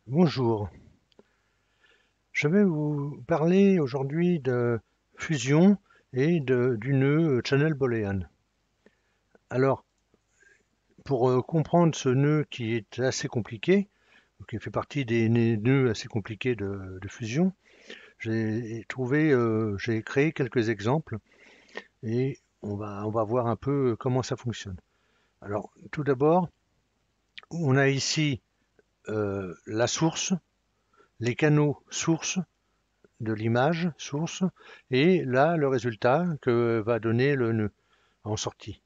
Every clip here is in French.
Bonjour, je vais vous parler aujourd'hui de fusion et du nœud Channel Boolean. Alors, pour comprendre ce nœud qui est assez compliqué, qui fait partie des nœuds assez compliqués de fusion, j'ai créé quelques exemples et on va voir un peu comment ça fonctionne. Alors, tout d'abord, on a ici la source, les canaux sources de l'image source et là le résultat que va donner le nœud en sortie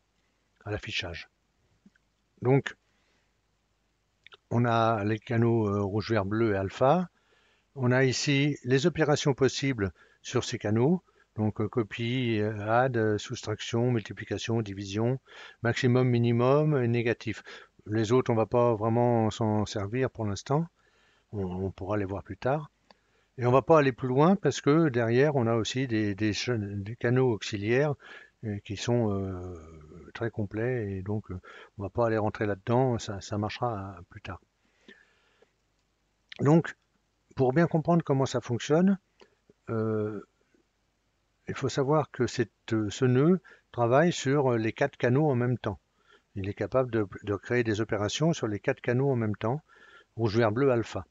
à l'affichage. Donc on a les canaux rouge, vert, bleu et alpha. On a ici les opérations possibles sur ces canaux. Donc copie, add, soustraction, multiplication, division, maximum, minimum et négatif. Les autres, on ne va pas vraiment s'en servir pour l'instant. On pourra les voir plus tard. Et on va pas aller plus loin parce que derrière, on a aussi des canaux auxiliaires qui sont très complets et donc on va pas aller rentrer là-dedans, ça marchera plus tard. Donc, pour bien comprendre comment ça fonctionne, euh, il faut savoir que ce nœud travaille sur les quatre canaux en même temps. Il est capable de créer des opérations sur les quatre canaux en même temps, rouge, vert, bleu, alpha.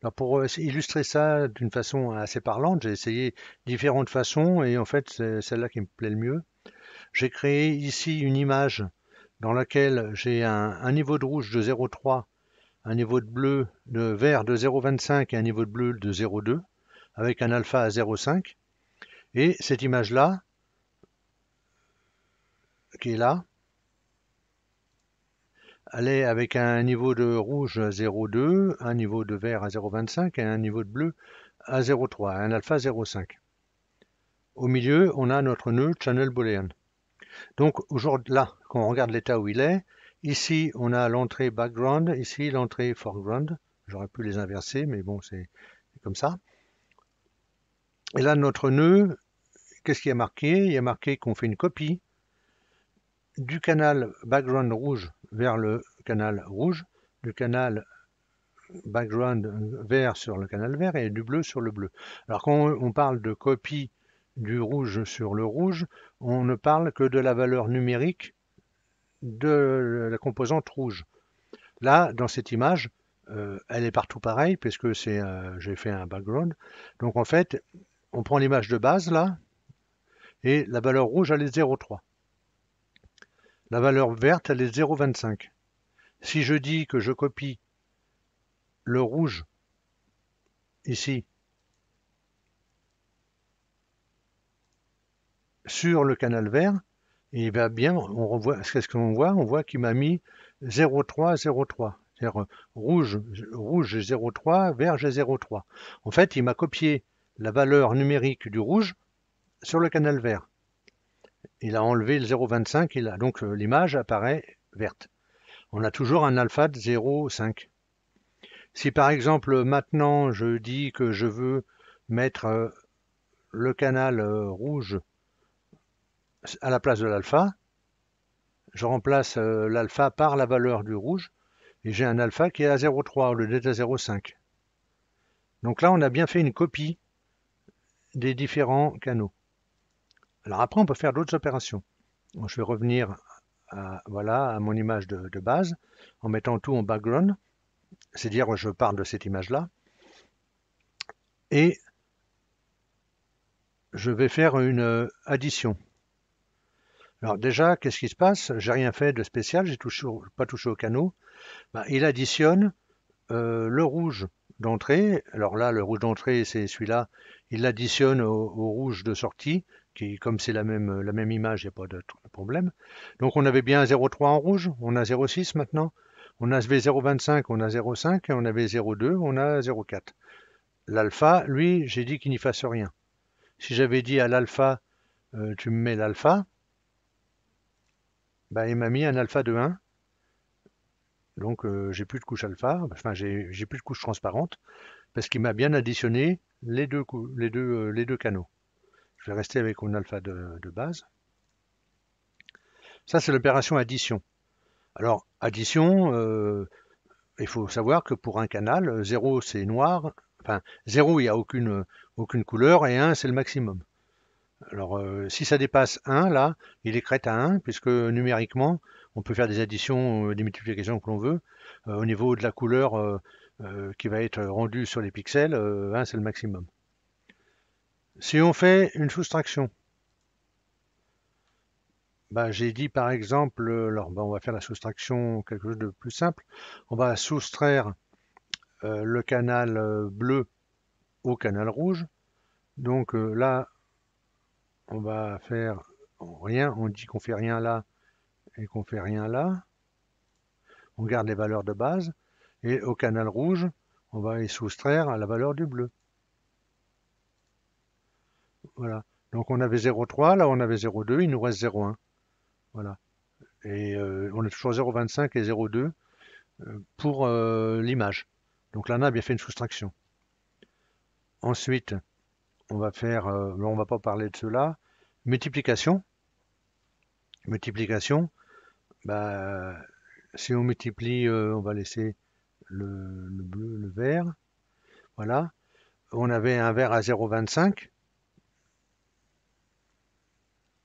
Alors pour illustrer ça d'une façon assez parlante, j'ai essayé différentes façons et en fait c'est celle-là qui me plaît le mieux. J'ai créé ici une image dans laquelle j'ai un niveau de rouge de 0,3, un niveau de vert de 0,25 et un niveau de bleu de 0,2 avec un alpha à 0,5. Et cette image-là, qui est là, elle est avec un niveau de rouge à 0,2, un niveau de vert à 0,25 et un niveau de bleu à 0,3, un alpha 0,5. Au milieu, on a notre nœud channel boolean. Donc aujourd'hui, là, quand on regarde l'état où il est, ici on a l'entrée background, ici l'entrée foreground. J'aurais pu les inverser, mais bon, c'est comme ça. Et là, notre nœud, qu'est-ce qui est marqué? Il y a marqué qu'on fait une copie du canal background rouge vers le canal rouge, du canal background vert sur le canal vert et du bleu sur le bleu. Alors quand on parle de copie du rouge sur le rouge, on ne parle que de la valeur numérique de la composante rouge. Là, dans cette image, elle est partout pareille, puisque j'ai fait un background. Donc en fait, on prend l'image de base là, et la valeur rouge, elle est 0,3. La valeur verte, elle est 0,25. Si je dis que je copie le rouge ici sur le canal vert, il va bien, on revoit, qu'est-ce qu'on voit? On voit qu'il m'a mis 0,3, 0,3. C'est-à-dire rouge, rouge 0,3, vert j'ai 0,3. En fait, il m'a copié la valeur numérique du rouge sur le canal vert. Il a enlevé le 0,25, donc l'image apparaît verte. On a toujours un alpha de 0,5. Si par exemple maintenant je dis que je veux mettre le canal rouge à la place de l'alpha, je remplace l'alpha par la valeur du rouge et j'ai un alpha qui est à 0,3 au lieu d'être à 0,5. Donc là on a bien fait une copie des différents canaux. Alors après on peut faire d'autres opérations. Donc, je vais revenir voilà, à mon image de base en mettant tout en background. C'est-à-dire je pars de cette image-là et je vais faire une addition. Alors déjà, qu'est-ce qui se passe? J'ai rien fait de spécial, j'ai pas touché au canot. Ben, il additionne le rouge d'entrée. Alors là, le rouge d'entrée, c'est celui-là. Il l'additionne au rouge de sortie, qui, comme c'est la même image, il n'y a pas de problème. Donc on avait bien 0,3 en rouge, on a 0,6 maintenant. On avait 0,25, on a 0,5, on avait 0,2, on a 0,4. L'alpha, lui, j'ai dit qu'il n'y fasse rien. Si j'avais dit à l'alpha, tu me mets l'alpha, bah, il m'a mis un alpha de 1. Donc j'ai plus de couche alpha, enfin j'ai plus de couche transparente, parce qu'il m'a bien additionné les deux canaux. Je vais rester avec mon alpha de base. Ça, c'est l'opération addition. Alors, addition, il faut savoir que pour un canal, 0 c'est noir, enfin 0 il n'y a aucune couleur et 1 c'est le maximum. Alors si ça dépasse 1 là, il écrète à 1 puisque numériquement on peut faire des additions, des multiplications que l'on veut. Au niveau de la couleur qui va être rendue sur les pixels, 1 c'est le maximum. Si on fait une soustraction, bah, j'ai dit par exemple, alors bah, on va faire la soustraction, quelque chose de plus simple. On va soustraire le canal bleu au canal rouge. Donc là, on va faire rien. On dit qu'on fait rien là et qu'on fait rien là. On garde les valeurs de base. Et au canal rouge, on va y soustraire à la valeur du bleu. Voilà. Donc on avait 0,3, là on avait 0,2, il nous reste 0,1. Voilà. Et on a toujours 0,25 et 0,2 pour l'image. Donc là on a bien fait une soustraction. Ensuite, on va faire, on va pas parler de cela, multiplication. Multiplication, bah, si on multiplie, on va laisser le bleu, le vert. Voilà. On avait un vert à 0,25.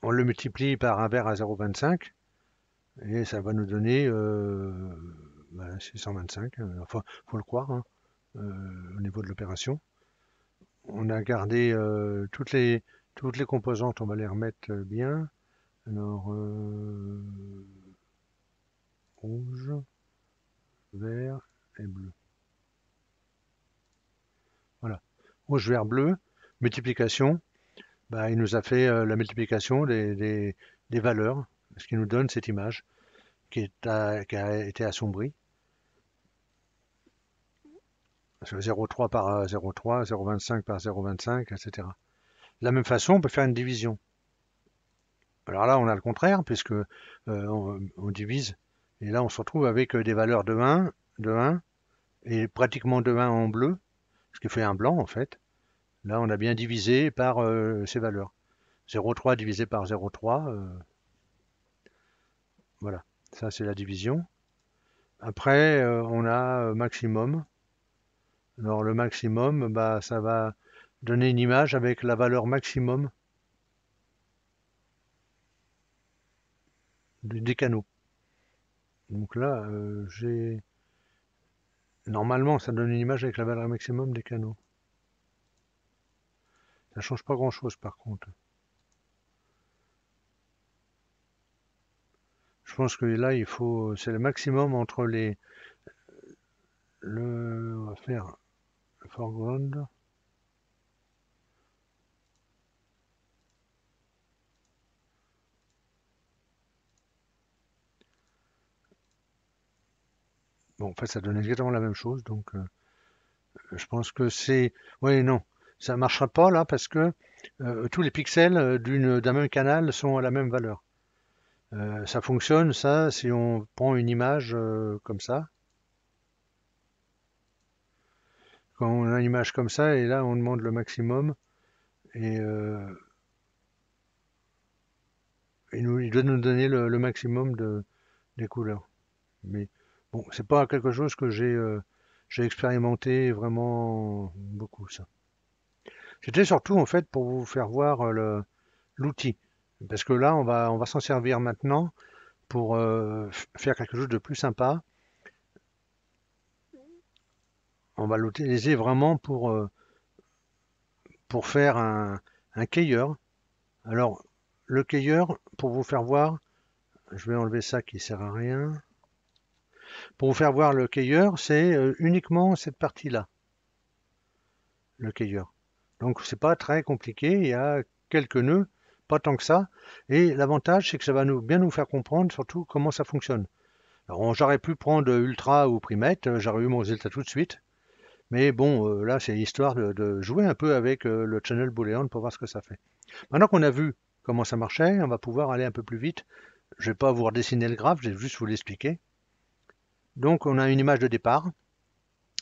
On le multiplie par un vert à 0,25 et ça va nous donner 625. Enfin, faut le croire hein, au niveau de l'opération. On a gardé toutes les composantes, on va les remettre bien. Alors, rouge, vert et bleu. Voilà. Rouge, vert, bleu. Multiplication. Bah, il nous a fait la multiplication des valeurs, ce qui nous donne cette image qui a été assombrie. 0,3 par 0,3, 0,25 par 0,25, etc. De la même façon, on peut faire une division. Alors là, on a le contraire, puisque on divise. Et là, on se retrouve avec des valeurs de 1, et pratiquement de 1 en bleu, ce qui fait un blanc en fait. Là, on a bien divisé par ces valeurs. 0,3 divisé par 0,3, voilà. Ça, c'est la division. Après, on a maximum. Alors le maximum, bah, ça va donner une image avec la valeur maximum des canaux. Donc là, j'ai... Normalement, ça donne une image avec la valeur maximum des canaux. Ça change pas grand-chose par contre. Je pense que là, il faut... C'est le maximum entre les... On va faire foreground. Bon, en fait, ça donne exactement la même chose. Donc, je pense que c'est... Oui, non. Ça ne marchera pas là parce que tous les pixels d'un même canal sont à la même valeur. Ça fonctionne, ça, si on prend une image comme ça. Quand on a une image comme ça, et là, on demande le maximum, et il doit nous donner le maximum des couleurs. Mais bon, c'est pas quelque chose que j'ai expérimenté vraiment beaucoup, ça. C'était surtout, en fait, pour vous faire voir l'outil. Parce que là, on va s'en servir maintenant pour faire quelque chose de plus sympa. On va l'utiliser vraiment pour faire un cueilleur. Alors, le cueilleur, pour vous faire voir, je vais enlever ça qui sert à rien. Pour vous faire voir le cueilleur, c'est uniquement cette partie-là, le cueilleur. Donc, c'est pas très compliqué, il y a quelques nœuds, pas tant que ça. Et l'avantage, c'est que ça va bien nous faire comprendre surtout comment ça fonctionne. Alors, j'aurais pu prendre Ultra ou Primate, j'aurais eu mon résultat tout de suite. Mais bon, là, c'est histoire de jouer un peu avec le channel boolean pour voir ce que ça fait. Maintenant qu'on a vu comment ça marchait, on va pouvoir aller un peu plus vite. Je ne vais pas vous redessiner le graphe, je vais juste vous l'expliquer. Donc on a une image de départ,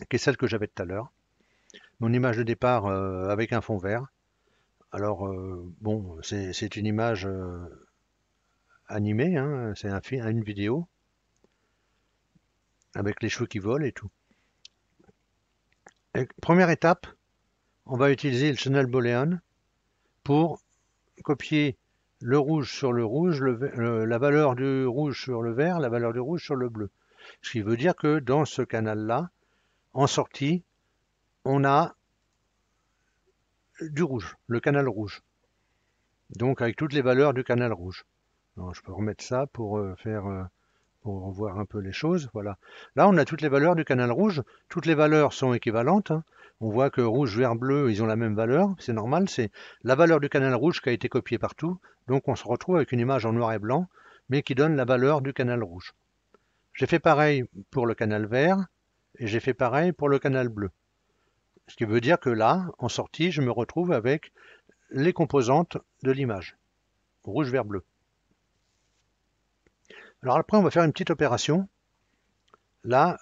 qui est celle que j'avais tout à l'heure. Mon image de départ avec un fond vert. Alors bon, c'est une image animée, hein, c'est une vidéo. avec les cheveux qui volent et tout. Et première étape, on va utiliser le channel boolean pour copier le rouge sur le rouge, la valeur du rouge sur le vert, la valeur du rouge sur le bleu. Ce qui veut dire que dans ce canal-là, en sortie, on a du rouge, le canal rouge. Donc avec toutes les valeurs du canal rouge. Alors, je peux remettre ça pour pour voir un peu les choses. Voilà. Là, on a toutes les valeurs du canal rouge. Toutes les valeurs sont équivalentes, hein. On voit que rouge, vert, bleu, ils ont la même valeur. C'est normal. C'est la valeur du canal rouge qui a été copiée partout. Donc, on se retrouve avec une image en noir et blanc, mais qui donne la valeur du canal rouge. J'ai fait pareil pour le canal vert et j'ai fait pareil pour le canal bleu. Ce qui veut dire que là, en sortie, je me retrouve avec les composantes de l'image. Rouge, vert, bleu. Alors après, on va faire une petite opération. Là,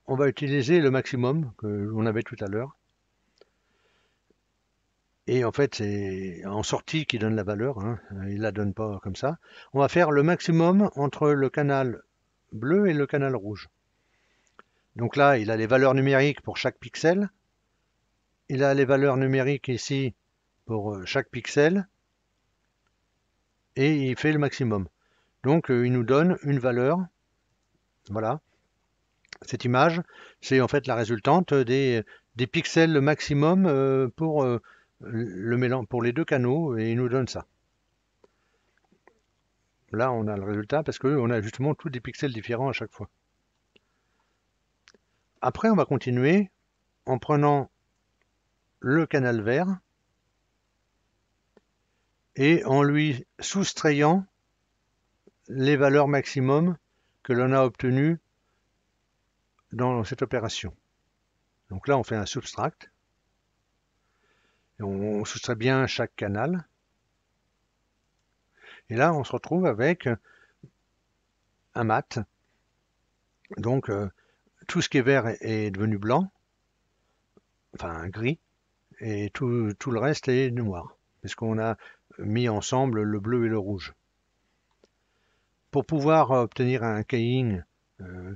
on va utiliser le maximum que l'on avait tout à l'heure. Et en fait, c'est en sortie qui donne la valeur, hein. Il ne la donne pas comme ça. On va faire le maximum entre le canal bleu et le canal rouge. Donc là, il a les valeurs numériques pour chaque pixel. Il a les valeurs numériques ici pour chaque pixel. Et il fait le maximum. Donc il nous donne une valeur. Voilà. Cette image, c'est en fait la résultante des pixels maximum pour le mélange pour les deux canaux et il nous donne ça. Là, on a le résultat parce qu'on a justement tous des pixels différents à chaque fois. Après, on va continuer en prenant le canal vert et en lui soustrayant les valeurs maximum que l'on a obtenues dans cette opération. Donc là, on fait un subtract. Et on soustrait bien chaque canal. Et là, on se retrouve avec un mat. Donc, tout ce qui est vert est devenu blanc, enfin gris, et tout le reste est noir, puisqu'on a mis ensemble le bleu et le rouge. Pour pouvoir obtenir un keying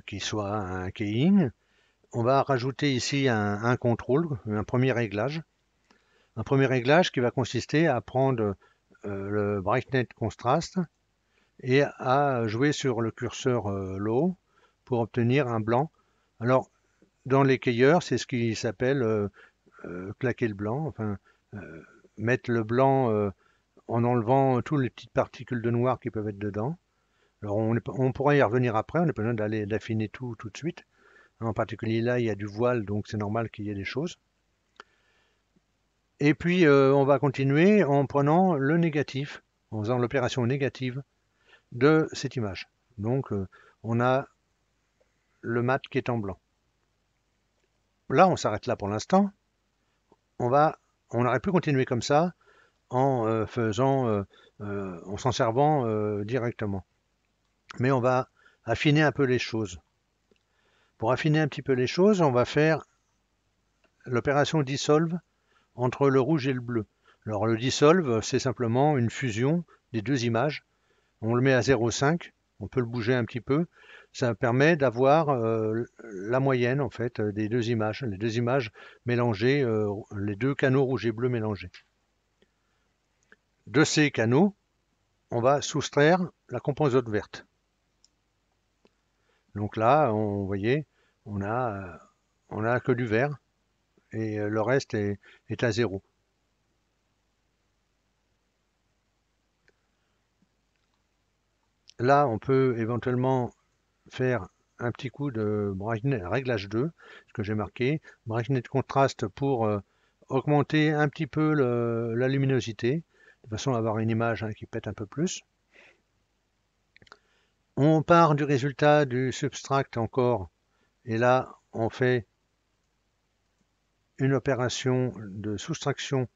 qui soit un keying, on va rajouter ici un contrôle, un premier réglage. Un premier réglage qui va consister à prendre le brightness contrast et à jouer sur le curseur low pour obtenir un blanc. Alors, dans les cueilleurs, c'est ce qui s'appelle claquer le blanc, enfin, mettre le blanc en enlevant toutes les petites particules de noir qui peuvent être dedans. Alors, on pourra y revenir après, on n'a pas besoin d'affiner tout de suite. En particulier là, il y a du voile, donc c'est normal qu'il y ait des choses. Et puis, on va continuer en prenant le négatif, en faisant l'opération négative de cette image. Donc, on a le mat qui est en blanc. Là, on s'arrête là pour l'instant. On aurait pu continuer comme ça en en s'en servant directement. Mais on va affiner un peu les choses. Pour affiner un petit peu les choses, on va faire l'opération dissolve entre le rouge et le bleu. Alors le dissolve, c'est simplement une fusion des deux images. On le met à 0,5, on peut le bouger un petit peu. Ça permet d'avoir la moyenne en fait des deux images, les deux images mélangées, les deux canaux rouge et bleu mélangés. De ces canaux, on va soustraire la composante verte. Donc là, vous voyez, on a que du vert et le reste est à zéro. Là, on peut éventuellement faire un petit coup de brightness, réglage 2, ce que j'ai marqué, brightness contraste pour augmenter un petit peu la luminosité, de façon à avoir une image qui pète un peu plus. On part du résultat du subtract encore, et là, on fait une opération de soustraction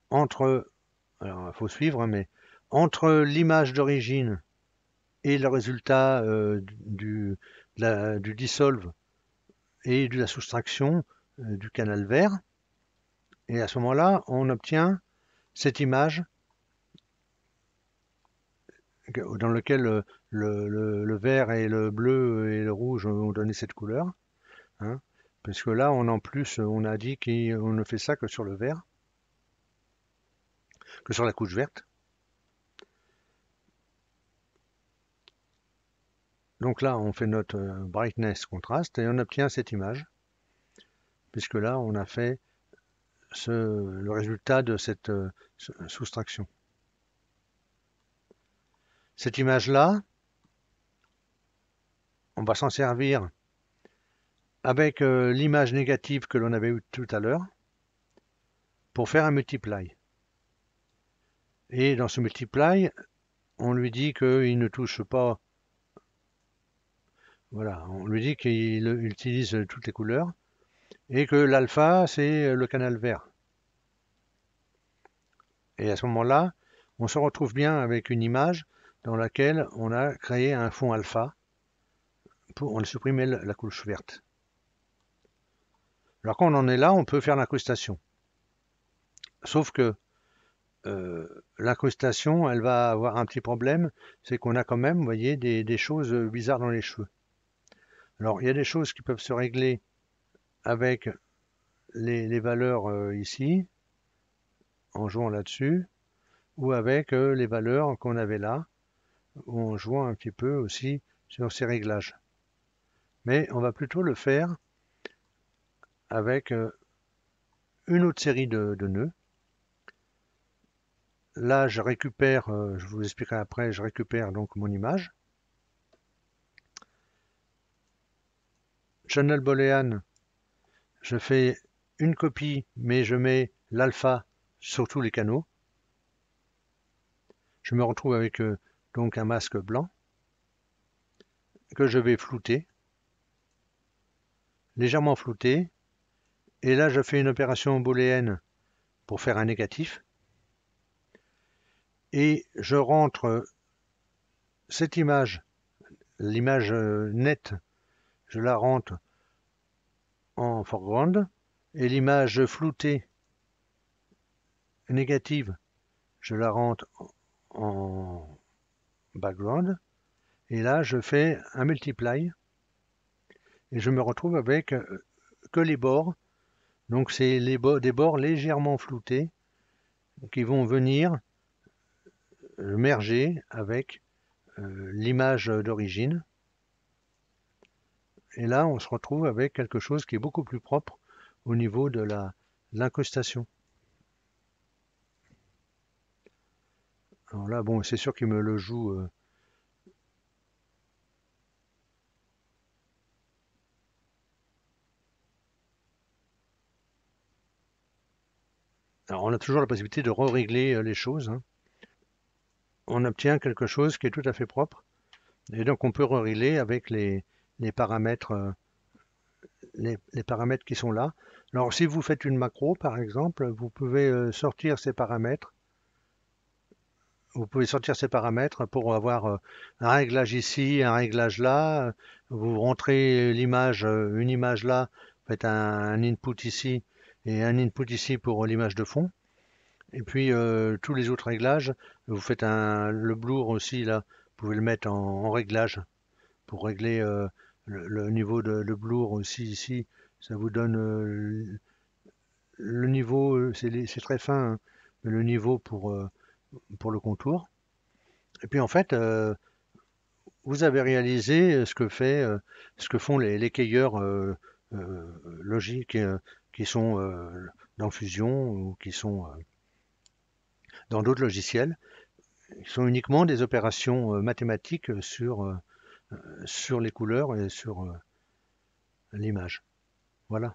entre, alors il faut suivre, mais entre l'image d'origine et le résultat du dissolve et de la soustraction du canal vert. Et à ce moment-là, on obtient cette image dans lequel le vert et le bleu et le rouge ont donné cette couleur, hein, parce que là, en plus, on a dit qu'on ne fait ça que sur le vert, que sur la couche verte. Donc là, on fait notre brightness contraste et on obtient cette image, puisque là, on a fait le résultat de cette soustraction. Cette image-là, on va s'en servir avec l'image négative que l'on avait eue tout à l'heure pour faire un multiply. Et dans ce multiply, on lui dit qu'il ne touche pas. Voilà, on lui dit qu'il utilise toutes les couleurs et que l'alpha, c'est le canal vert. Et à ce moment-là, on se retrouve bien avec une image dans laquelle on a créé un fond alpha pour supprimer la couche verte. Alors quand on en est là, on peut faire l'incrustation. Sauf que l'incrustation, elle va avoir un petit problème, c'est qu'on a quand même, vous voyez, des choses bizarres dans les cheveux. Alors il y a des choses qui peuvent se régler avec les valeurs ici, en jouant là-dessus, ou avec les valeurs qu'on avait là, ou en jouant un petit peu aussi sur ces réglages. Mais on va plutôt le faire avec une autre série de nœuds. Là, je récupère, je vous expliquerai après, je récupère donc mon image. Channel Boolean, je fais une copie, mais je mets l'alpha sur tous les canaux. Je me retrouve avec donc un masque blanc que je vais flouter, légèrement flouter. Et là, je fais une opération booléenne pour faire un négatif. Et je rentre cette image, l'image nette, je la rentre en foreground. Et l'image floutée négative, je la rentre en background. Et là, je fais un multiply. Et je me retrouve avec que les bords. Donc c'est des bords légèrement floutés qui vont venir merger avec l'image d'origine. Et là, on se retrouve avec quelque chose qui est beaucoup plus propre au niveau de l'incrustation. Alors là, bon, c'est sûr qu'il me le joue. Alors on a toujours la possibilité de régler les choses, hein. On obtient quelque chose qui est tout à fait propre. Et donc on peut régler avec les paramètres, les paramètres qui sont là. Alors si vous faites une macro, par exemple, vous pouvez sortir ces paramètres. Vous pouvez sortir ces paramètres pour avoir un réglage ici, un réglage là. Vous rentrez l'image, une image là, faites un input ici et un input ici pour l'image de fond. Et puis tous les autres réglages, vous faites le blur aussi là, vous pouvez le mettre en réglage pour régler le niveau de blur aussi ici. Ça vous donne le niveau, c'est très fin, hein, mais le niveau pour le contour. Et puis en fait, vous avez réalisé ce que font les cueilleurs logiques qui sont dans Fusion ou qui sont dans d'autres logiciels, qui sont uniquement des opérations mathématiques sur les couleurs et sur l'image. Voilà.